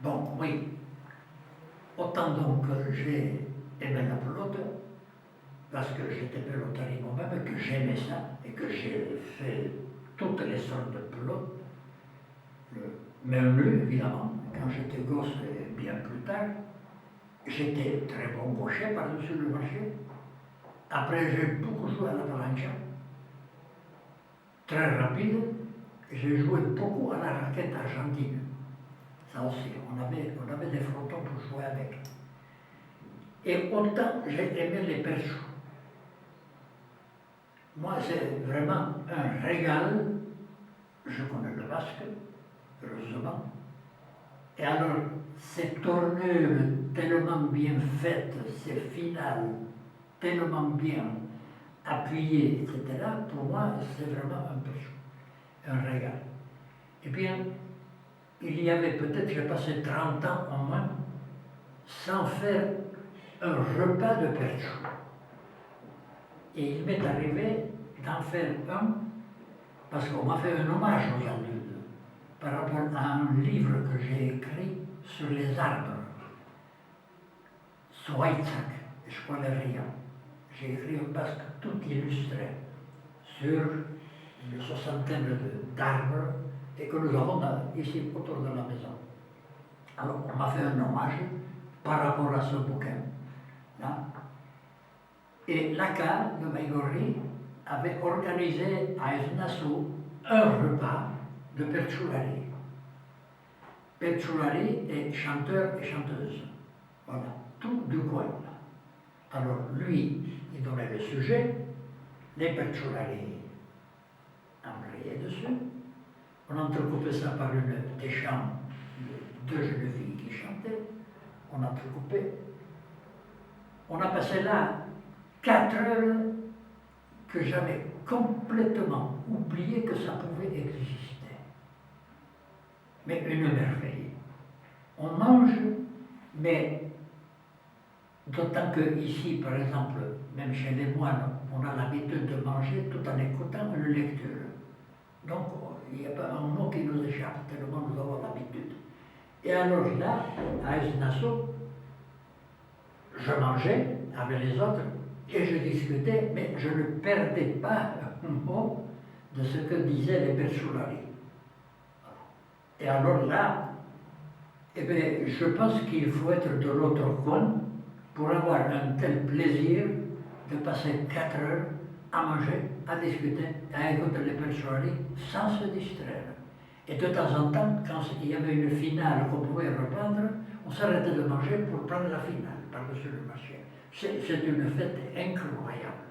Bon, oui. Autant donc j'ai aimé la pelote, parce que j'étais pelotari moi-même, que j'aimais ça, et que j'ai fait toutes les sortes de pelotes. Même lui, évidemment, quand j'étais gosse et bien plus tard, j'étais très bon gaucher par-dessus le marché. Après, j'ai beaucoup joué à la palanca, très rapide. J'ai joué beaucoup à la raquette argentine. Ça aussi, on avait des frontons pour jouer avec. Et autant j'ai aimé les perchos. Moi, c'est vraiment un régal. Je connais le basque, heureusement. Et alors, ces tournures tellement bien faites, ces finales tellement bien appuyées, etc., pour moi, c'est vraiment un percho, un régal. Eh bien, il y avait peut-être, j'ai passé 30 ans au moins, sans faire un repas de percho. Et il m'est arrivé d'en faire un, parce qu'on m'a fait un hommage aujourd'hui, par rapport à un livre que j'ai écrit sur les arbres, Zweitzak, Esqualeria. J'ai écrit un basque tout illustré sur une soixantaine d'arbres et que nous avons ici autour de la maison. Alors on m'a fait un hommage par rapport à ce bouquin. Là. Et l'ACA de Maigorri avait organisé à Esnassou un repas de Perciulari. Perciulari est chanteur et chanteuse. Voilà, tout du coin. Alors lui, il donnait le sujet, les Perciulari embrayaient dessus. On entrecoupait ça par des chants de deux jeunes filles qui chantaient. On entrecoupait. On a passé là 4 heures que j'avais complètement oublié que ça pouvait exister. Mais une merveille. On mange, mais d'autant que ici, par exemple, même chez les moines, on a l'habitude de manger tout en écoutant une lecture. Donc, il n'y a pas un mot qui nous échappe, tellement nous avons l'habitude. Et alors là, à Esnassou, je mangeais avec les autres et je discutais, mais je ne perdais pas un mot de ce que disaient les Perciulari. Et alors là, eh bien, je pense qu'il faut être de l'autre coin pour avoir un tel plaisir de passer 4 heures à manger, à discuter, à écouter les Perciulari sans se distraire. Et de temps en temps, quand il y avait une finale qu'on pouvait reprendre, on s'arrêtait de manger pour prendre la finale par-dessus le marché. C'est une fête incroyable.